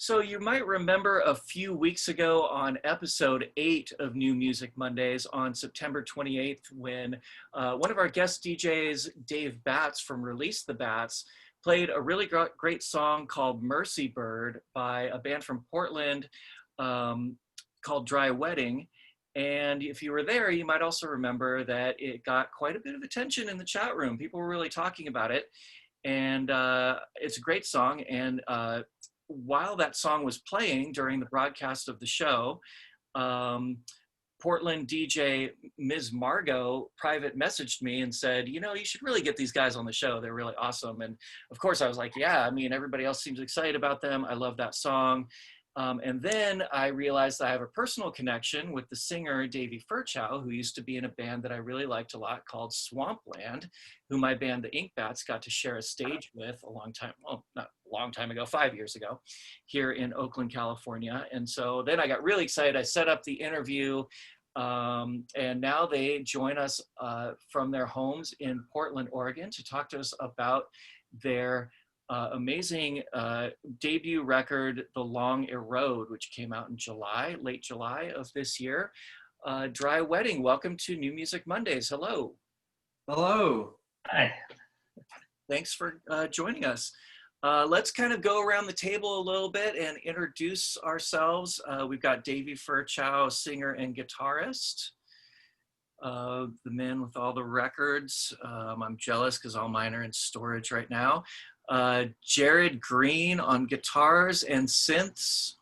So you might remember a few weeks ago on episode 8 of New Music Mondays on September 28th when one of our guest DJs, Dave Batts from Release the Bats, played a really great song called Mercy Bird by a band from Portland called Dry Wedding. And if you were there, you might also remember that it got quite a bit of attention in the chat room. People were really talking about it. And it's a great song. And while that song was playing during the broadcast of the show, Portland DJ Ms. Margot private messaged me and said, you know, you should really get these guys on the show. They're really awesome. And of course I was like, yeah, I mean, everybody else seems excited about them. I love that song. And then I realized I have a personal connection with the singer Davey Furchow, who used to be in a band that I really liked a lot called Swampland, who my band, the Ink Bats, got to share a stage with a long time, well, not a long time ago, 5 years ago, here in Oakland, California. And so then I got really excited. I set up the interview, and now they join us from their homes in Portland, Oregon, to talk to us about their amazing debut record, The Long Erode, which came out in July, late July of this year. Dry Wedding, welcome to New Music Mondays. Hello. Hello. Hi. Thanks for joining us. Let's kind of go around the table a little bit and introduce ourselves. We've got Davey Furchow, singer and guitarist. The man with all the records. I'm jealous because all mine are in storage right now. Jared Green on guitars and synths.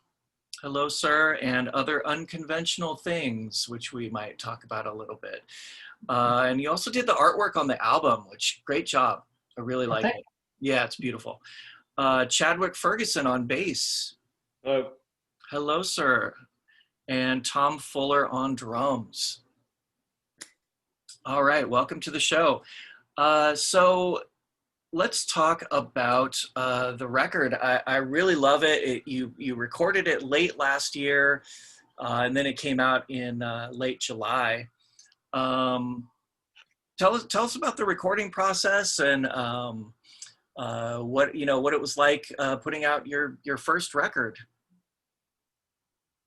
Hello, sir, and other unconventional things, which we might talk about a little bit. And you also did the artwork on the album, which great job. I really like it. Yeah, it's beautiful. Chadwick Ferguson on bass. Hello. Hello, sir. And Tom Fuller on drums. All right, welcome to the show. So let's talk about the record. I really love it. You recorded it late last year, and then it came out in late July. Tell us about the recording process and what it was like putting out your first record.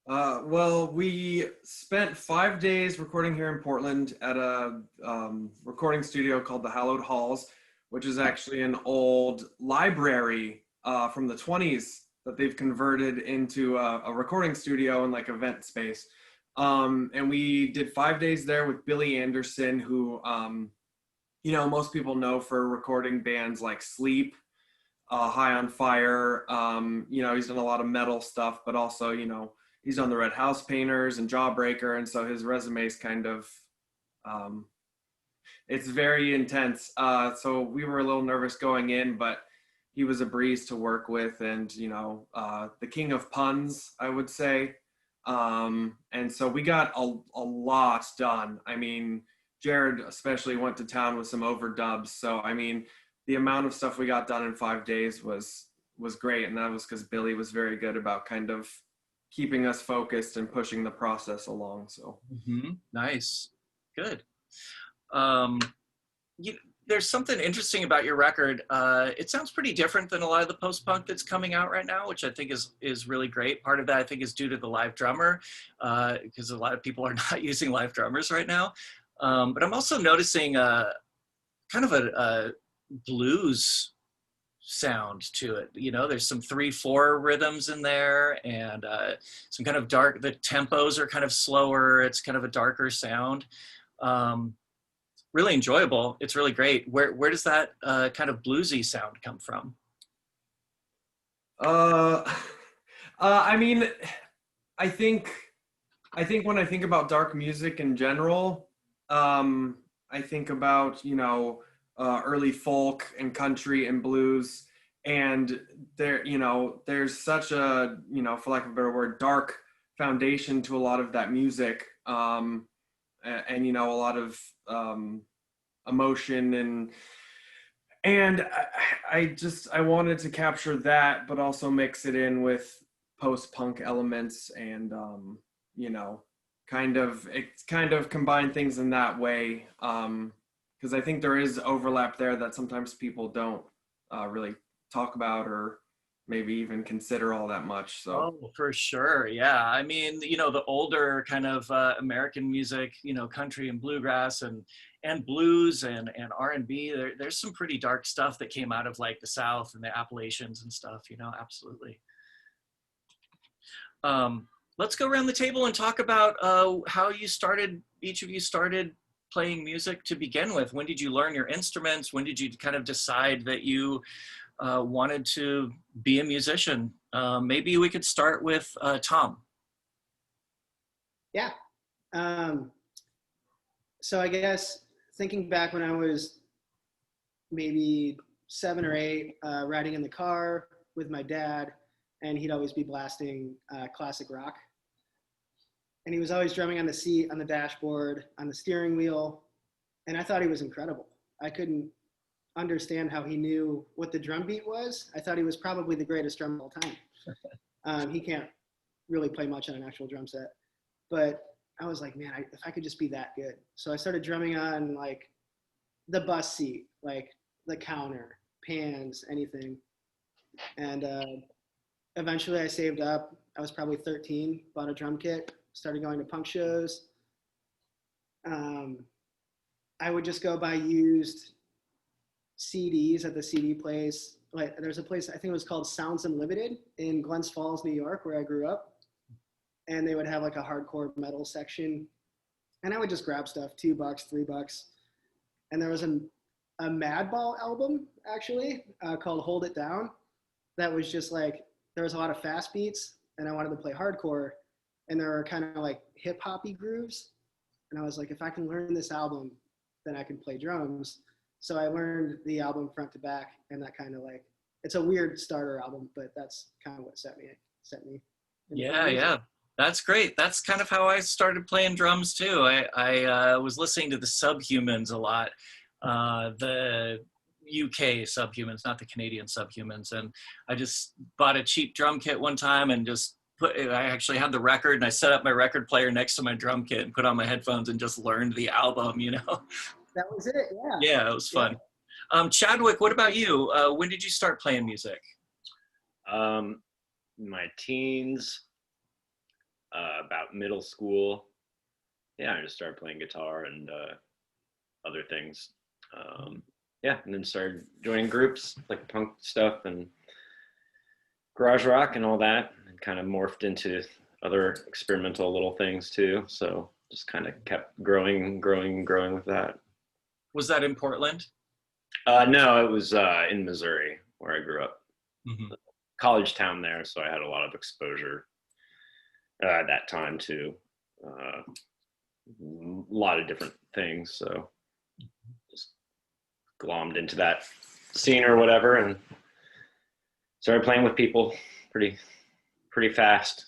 Well, we spent 5 days recording here in Portland at a recording studio called the Hallowed Halls, which is actually an old library from the 20s that they've converted into a recording studio and like event space. And we did 5 days there with Billy Anderson, who, most people know for recording bands like Sleep, High on Fire. He's done a lot of metal stuff, but also, he's done the Red House Painters and Jawbreaker. And so his resume is kind of, it's very intense. So we were a little nervous going in, but he was a breeze to work with, and, the king of puns, I would say. And so we got a lot done. I mean, Jared especially went to town with some overdubs. So, I mean, the amount of stuff we got done in 5 days was great. And that was because Billy was very good about kind of keeping us focused and pushing the process along. So Nice. Good. There's something interesting about your record. It sounds pretty different than a lot of the post-punk that's coming out right now, which I think is really great. Part of that, I think, is due to the live drummer, because a lot of people are not using live drummers right now. But I'm also noticing kind of a blues sound to it. There's some 3/4 rhythms in there, and some kind of dark, the tempos are kind of slower. It's kind of a darker sound. Really enjoyable. It's really great. Where does that kind of bluesy sound come from? I mean, I think when I think about dark music in general, I think about, early folk and country and blues, and there's such a, for lack of a better word, dark foundation to a lot of that music. And a lot of emotion, and I wanted to capture that, but also mix it in with post-punk elements, and kind of combine things in that way, because I think there is overlap there that sometimes people don't really talk about or maybe even consider all that much. So Oh, for sure. Yeah. I mean, the older kind of American music, country and bluegrass and blues and R&B, there's some pretty dark stuff that came out of like the South and the Appalachians and stuff, absolutely. Let's go around the table and talk about how each of you started playing music to begin with. When did you learn your instruments? When did you kind of decide that you wanted to be a musician? Maybe we could start with Tom. Yeah. Um, so I guess thinking back when I was maybe 7 or 8, riding in the car with my dad, and he'd always be blasting classic rock. And he was always drumming on the seat, on the dashboard, on the steering wheel. And I thought he was incredible. I couldn't understand how he knew what the drum beat was. I thought he was probably the greatest drummer of all time. He can't really play much on an actual drum set. But I was like, man, if I could just be that good. So I started drumming on like the bus seat, like the counter, pans, anything. And eventually I saved up. I was probably 13, bought a drum kit, started going to punk shows. I would just go buy used CDs at the CD place. Like there's a place, I think it was called Sounds Unlimited in Glens Falls, New York, where I grew up. And they would have like a hardcore metal section. And I would just grab stuff, $2, $3. And there was a Madball album, actually, called Hold It Down. That was just like, there was a lot of fast beats, and I wanted to play hardcore. And there were kind of like hip hoppy grooves. And I was like, if I can learn this album, then I can play drums. So I learned the album front to back, and that kind of like, it's a weird starter album, but that's kind of what set me. Yeah. That's great. That's kind of how I started playing drums too. I was listening to the Subhumans a lot, the UK Subhumans, not the Canadian Subhumans. And I just bought a cheap drum kit one time and I actually had the record, and I set up my record player next to my drum kit and put on my headphones and just learned the album, That was it, yeah. Yeah, it was fun. Chadwick, what about you? When did you start playing music? My teens, about middle school. Yeah, I just started playing guitar and other things. And then started joining groups like punk stuff and garage rock and all that, and kind of morphed into other experimental little things too. So just kind of kept growing with that. Was that in Portland? No, it was in Missouri where I grew up. Mm-hmm. College town there, so I had a lot of exposure at that time to a lot of different things. So just glommed into that scene or whatever, and started playing with people pretty fast.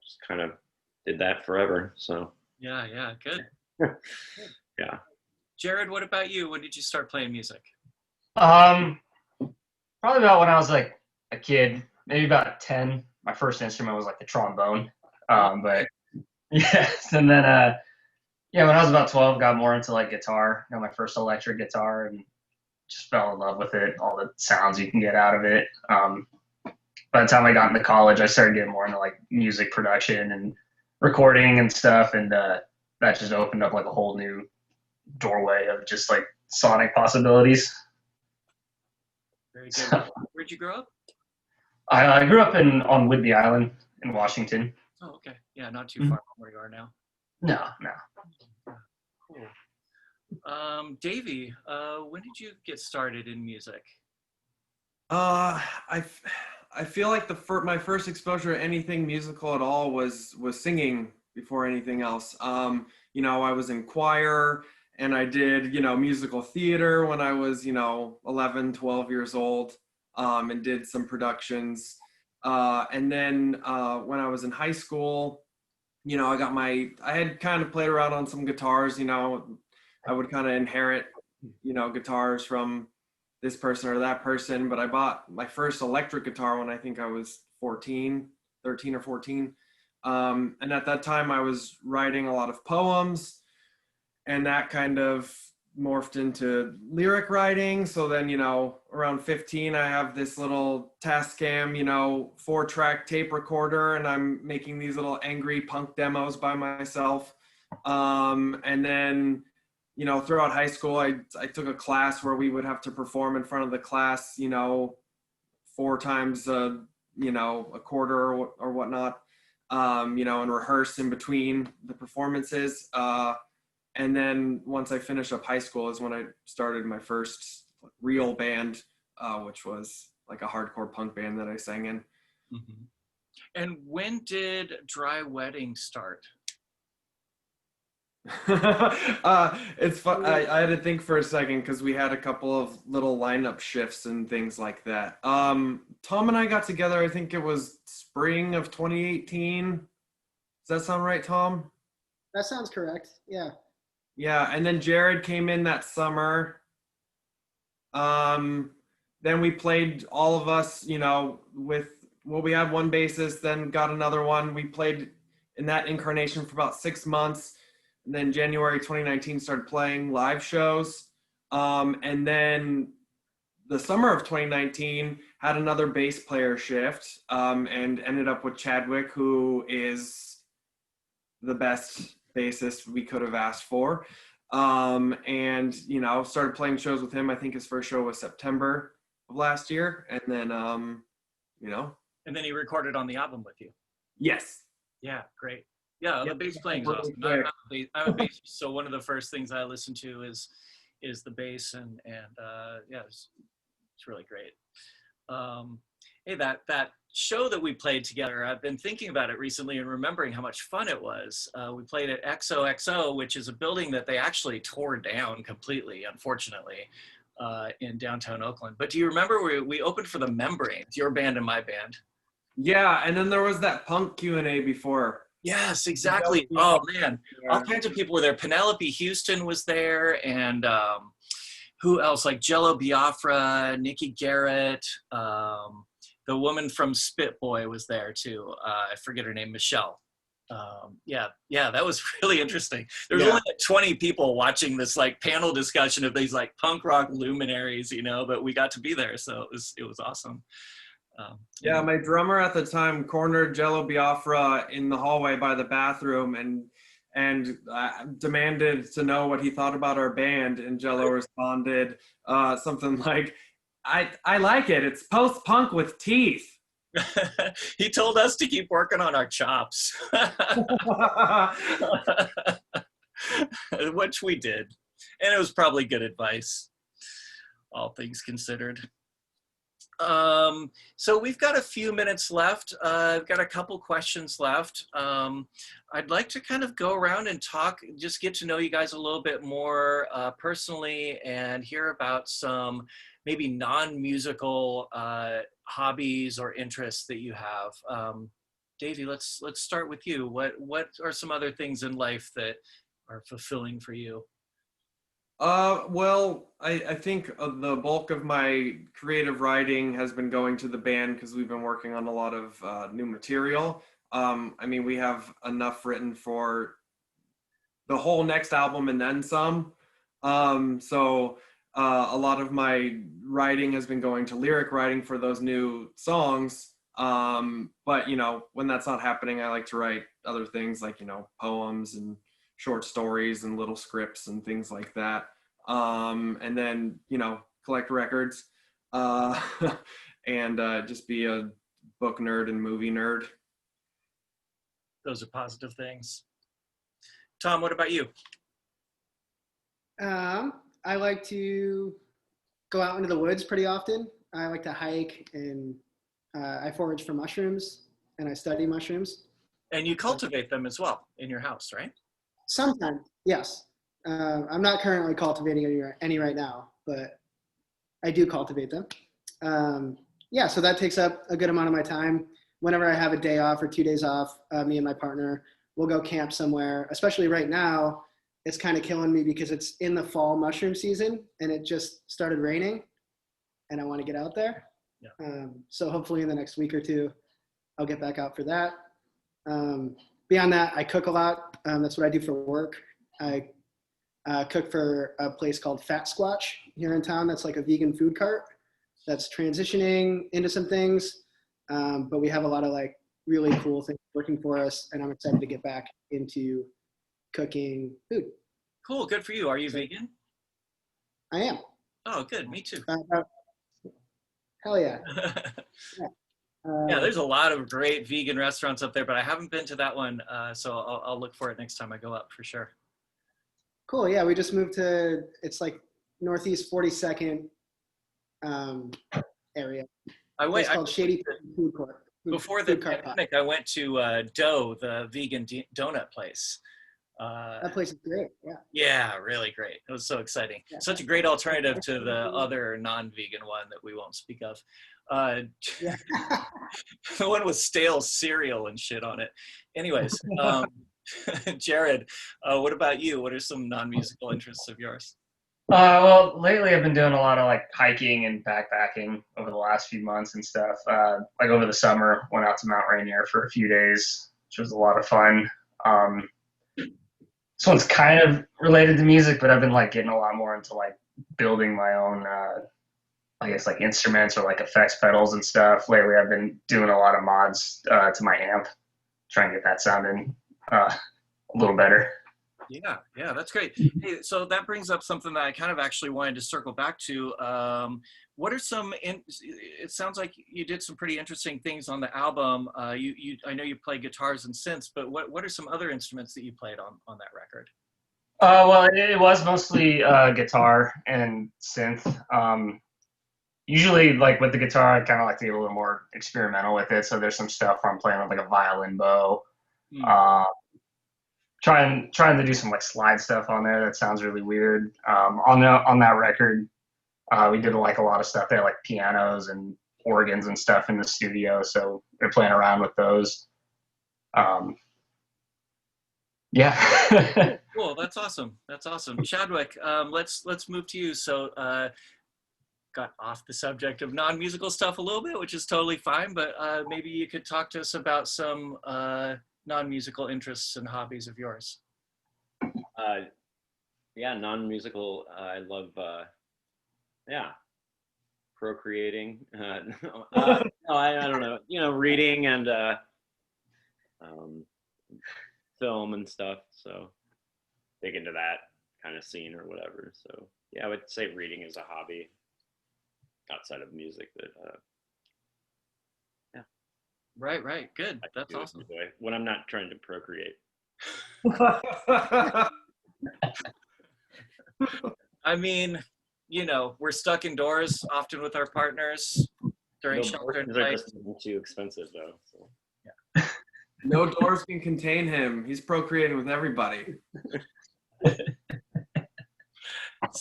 Just kind of did that forever. So yeah, good. Yeah. Jared, what about you? When did you start playing music? Probably about when I was like a kid, maybe about 10. My first instrument was like the trombone. But yes, and then when I was about 12, got more into like guitar. My first electric guitar, and just fell in love with it. All the sounds you can get out of it. By the time I got into college, I started getting more into like music production and recording and stuff, and that just opened up like a whole new doorway of just like sonic possibilities. Very good. Where'd you grow up? I grew up on Whidbey Island in Washington. Oh, okay. Yeah, not too far from where you are now. No. Cool. Davey, when did you get started in music? I feel like my first exposure to anything musical at all was singing before anything else. I was in choir, and I did, musical theater when I was, 11, 12 years old, and did some productions. And then when I was in high school, I had kind of played around on some guitars. I would kind of inherit, guitars from this person or that person, but I bought my first electric guitar when I think I was 13 or 14. And at that time I was writing a lot of poems, and that kind of morphed into lyric writing. So then, around 15, I have this little Tascam, 4-track tape recorder, and I'm making these little angry punk demos by myself. And then, throughout high school, I took a class where we would have to perform in front of the class, 4 times, a quarter or whatnot, and rehearse in between the performances. And then once I finished up high school is when I started my first real band, which was like a hardcore punk band that I sang in. Mm-hmm. And when did Dry Wedding start? It's fun. I had to think for a second because we had a couple of little lineup shifts and things like that. Tom and I got together, I think it was spring of 2018. Does that sound right, Tom? That sounds correct. Yeah. Yeah, and then Jared came in that summer. Then we played, all of us, we had one bassist, then got another one. We played in that incarnation for about 6 months. And then January 2019 started playing live shows. And then the summer of 2019 had another bass player shift, and ended up with Chadwick, who is the best bassist we could have asked for. And, started playing shows with him. I think his first show was September of last year. And then, And then he recorded on the album with you. Yes. Yeah, great. Yeah, the bass playing is awesome. I'm a bassist, so one of the first things I listen to is the bass, and yeah, it's really great. Hey, that show that we played together, I've been thinking about it recently and remembering how much fun it was. We played at XOXO, which is a building that they actually tore down completely, unfortunately, in downtown Oakland. But do you remember we opened for the Membranes, your band and my band? Yeah, and then there was that punk Q&A before. Yes, exactly. Oh man, all kinds of people were there. Penelope Houston was there, and who else? Like Jello Biafra, Nikki Garrett, the woman from Spit Boy was there too. I forget her name, Michelle. Yeah, that was really interesting. There was only like 20 people watching this like panel discussion of these like punk rock luminaries, but we got to be there, so it was awesome. My drummer at the time cornered Jello Biafra in the hallway by the bathroom and demanded to know what he thought about our band, and Jello responded something like, I like it. It's post-punk with teeth. He told us to keep working on our chops. Which we did. And it was probably good advice, all things considered. So we've got a few minutes left. I've got a couple questions left. I'd like to kind of go around and talk, just get to know you guys a little bit more personally, and hear about some maybe non-musical hobbies or interests that you have. Davey, let's start with you. What are some other things in life that are fulfilling for you? Well, I think the bulk of my creative writing has been going to the band because we've been working on a lot of new material. We have enough written for the whole next album and then some. So a lot of my writing has been going to lyric writing for those new songs. But, when that's not happening, I like to write other things like, poems and short stories and little scripts and things like that. And then, collect records, and just be a book nerd and movie nerd. Those are positive things. Tom, what about you? I like to go out into the woods pretty often. I like to hike, and I forage for mushrooms, and I study mushrooms. And you cultivate them as well in your house, right? Sometimes, yes. I'm not currently cultivating any right now, but I do cultivate them. So that takes up a good amount of my time. Whenever I have a day off or 2 days off, me and my partner will go camp somewhere. Especially right now, it's kind of killing me because it's in the fall mushroom season and it just started raining, and I want to get out there. Yeah. So hopefully in the next week or two, I'll get back out for that. Beyond that, I cook a lot. That's what I do for work. I cook for a place called Fat Squatch here in town. That's like a vegan food cart that's transitioning into some things. But we have a lot of like really cool things working for us, and I'm excited to get back into cooking food. Cool, good for you. Are you So- vegan? I am. Oh, good. Me too. Hell yeah. Yeah, there's a lot of great vegan restaurants up there, but I haven't been to that one, so I'll look for it next time I go up for sure. Cool. Yeah, we just moved to, it's like Northeast 42nd area. It's called Shady Food Court. Before the Food Cart Pot. pandemic, I went to Dough, the vegan donut place. That place is great. Yeah. Yeah, really great. It was so exciting. Yeah. Such a great alternative to the other non-vegan one that we won't speak of. Yeah. The one with stale cereal and shit on it. Anyways, Jared, what about you? What are some non-musical interests of yours? Well, lately I've been doing a lot of like hiking and backpacking over the last few months and stuff. Like over the summer, went out to Mount Rainier for a few days, which was a lot of fun. This one's kind of related to music, but I've been like getting a lot more into like building my own, I guess like instruments or like effects pedals and stuff. Lately, I've been doing a lot of mods to my amp, trying to get that sounding a little better. Yeah, that's great. Hey, so that brings up something that I kind of actually wanted to circle back to. What are some? It sounds like you did some pretty interesting things on the album. I know you play guitars and synths, but what are some other instruments that you played on that record? Well, it was mostly guitar and synth. Usually, like with the guitar, I kind of like to get a little more experimental with it. So there's some stuff where I'm playing with like a violin bow. Trying to do some like slide stuff on there that sounds really weird. On that record, we did like a lot of stuff. They had like pianos and organs and stuff in the studio, so we're playing around with those. Yeah. Cool. That's awesome. Chadwick, let's move to you. So got off the subject of non-musical stuff a little bit, which is totally fine, but maybe you could talk to us about some non-musical interests and hobbies of yours. Yeah, non-musical. I love procreating. No, I don't know. Reading and film and stuff. So big into that kind of scene or whatever. So yeah, I would say reading is a hobby outside of music that Right. Good. That's awesome. enjoy when I'm not trying to procreate. I mean, we're stuck indoors often with our partners during shelter in They're place. just too expensive though. So. No doors can contain him. He's procreating with everybody.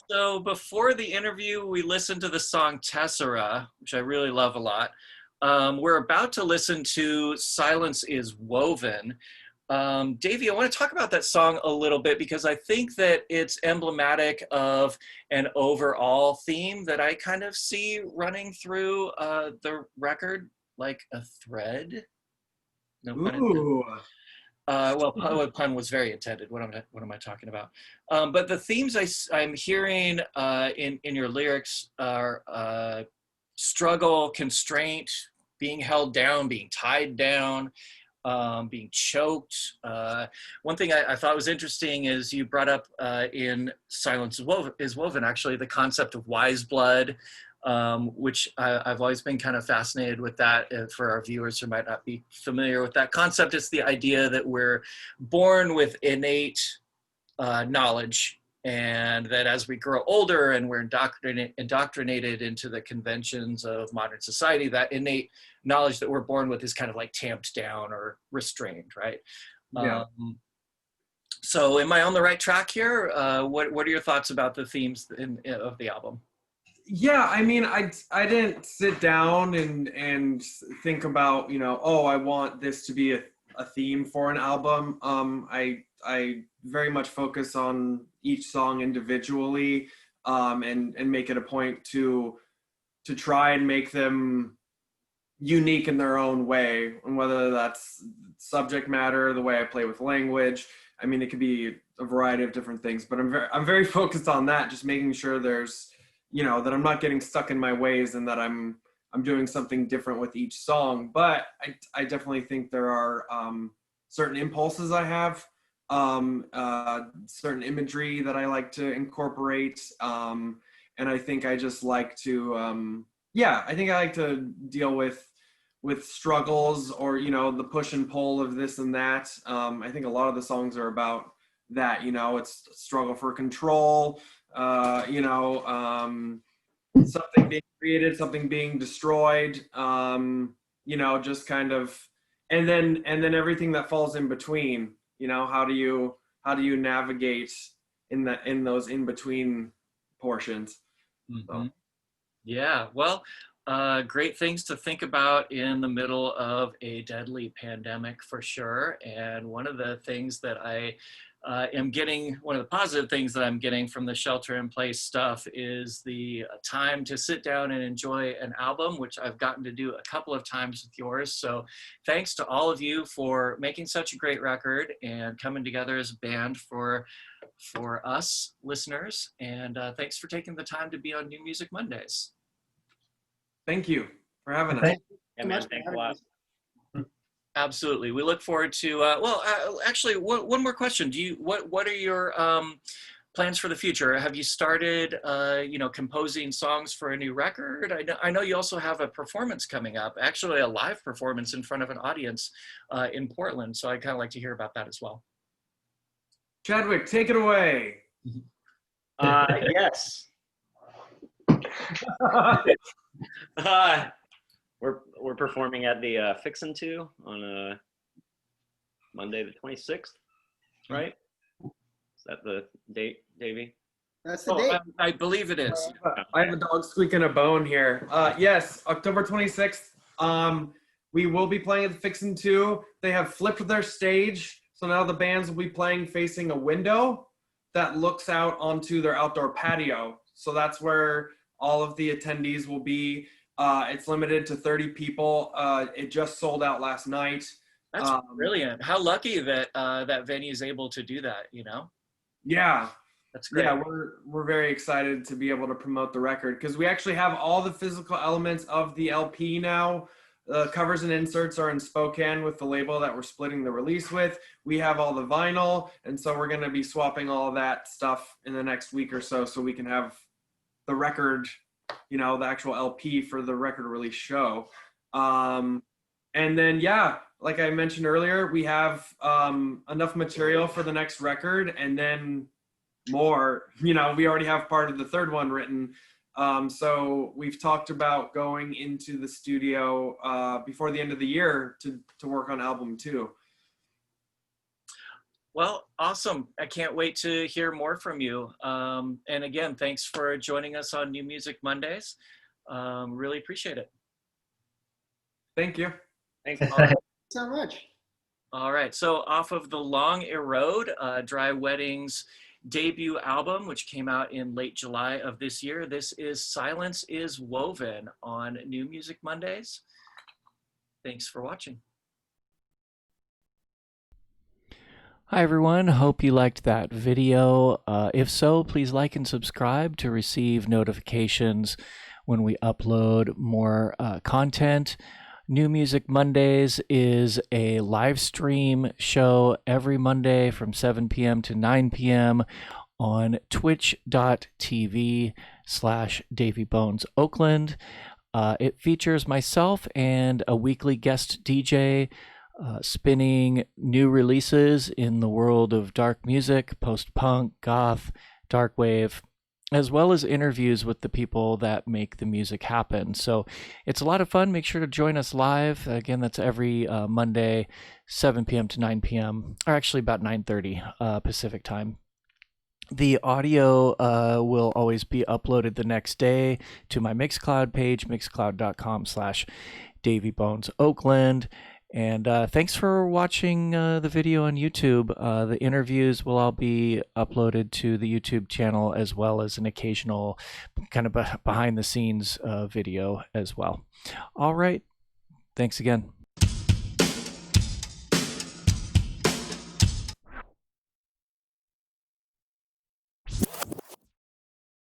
So before the interview, we listened to the song Tessera, which I really love a lot. We're about to listen to Silence is Woven. Davey, I want to talk about that song a little bit because I think that it's emblematic of an overall theme that I kind of see running through the record like a thread. No pun intended. Ooh. Well, pun was very intended. What am I talking about? But the themes I'm hearing in your lyrics are struggle, constraint, being held down, being tied down, being choked. One thing I thought was interesting is you brought up in Silence is Woven, actually, the concept of wise blood, which I've always been kind of fascinated with that. For our viewers who might not be familiar with that concept, it's the idea that we're born with innate knowledge, and that as we grow older and we're indoctrinated into the conventions of modern society, that innate knowledge that we're born with is kind of like tamped down or restrained, right? Yeah. So am I on the right track here? What are your thoughts about the themes of the album? Yeah, I mean, I didn't sit down and think about, I want this to be a theme for an album. I very much focus on each song individually, and make it a point to try and make them unique in their own way, and whether that's subject matter, the way I play with language. I mean, it could be a variety of different things, but I'm very focused on that, just making sure there's, that I'm not getting stuck in my ways and that I'm doing something different with each song. But I definitely think there are certain impulses I have, certain imagery that I like to incorporate. And I think I just like to, I think I like to deal with struggles, or the push and pull of this and that. I think a lot of the songs are about that. It's struggle for control, something being created, something being destroyed, just kind of, and then everything that falls in between. How do you navigate in those in between portions? Mm-hmm. Yeah, well, great things to think about in the middle of a deadly pandemic, for sure. And one of the things that I one of the positive things that I'm getting from the shelter in place stuff is the time to sit down and enjoy an album, which I've gotten to do a couple of times with yours. So thanks to all of you for making such a great record and coming together as a band for us listeners. And thanks for taking the time to be on New Music Mondays. Thank you for having us. Yeah, man, thanks a lot. Absolutely. We look forward to, actually, one more question. What are your plans for the future? Have you started, composing songs for a new record? I know you also have a performance coming up, actually a live performance in front of an audience in Portland. So I'd kind of like to hear about that as well. Chadwick, take it away. Yes. We're performing at the Fixin' 2 on Monday the 26th, right? Is that the date, Davey? That's the date. I believe it is. I have a dog squeaking a bone here. Yes, October 26th. We will be playing at the Fixin' 2. They have flipped their stage, so now the bands will be playing facing a window that looks out onto their outdoor patio. So that's where all of the attendees will be. It's limited to 30 people. It just sold out last night. That's brilliant. How lucky that that venue is able to do that, Yeah. That's great. Yeah, we're very excited to be able to promote the record because we actually have all the physical elements of the LP now. Covers and inserts are in Spokane with the label that we're splitting the release with. We have all the vinyl, and so we're going to be swapping all of that stuff in the next week or so we can have the record, the actual LP for the record release show. And then, yeah, like I mentioned earlier, we have enough material for the next record, and then more. We already have part of the third one written. So we've talked about going into the studio before the end of the year to work on album 2. Well, awesome. I can't wait to hear more from you. And again, thanks for joining us on New Music Mondays. Really appreciate it. Thank you. Thanks. So much. All right. So off of The Long Erode, Dry Wedding's debut album, which came out in late July of this year, this is Silence is Woven on New Music Mondays. Thanks for watching. Hi everyone, hope you liked that video. If so, please like and subscribe to receive notifications when we upload more content. New Music Mondays is a live stream show every Monday from 7 p.m. to 9 p.m. on twitch.tv/DavyBonesOakland. It features myself and a weekly guest DJ spinning new releases in the world of dark music, post-punk, goth, dark wave, as well as interviews with the people that make the music happen. So it's a lot of fun. Make sure to join us live. Again, that's every Monday, 7 p.m. to 9 p.m., or actually about 9:30 Pacific time. The audio will always be uploaded the next day to my Mixcloud page, mixcloud.com/DavyBonesOakland. And thanks for watching the video on YouTube. The interviews will all be uploaded to the YouTube channel, as well as an occasional kind of behind the scenes video as well. All right. Thanks again.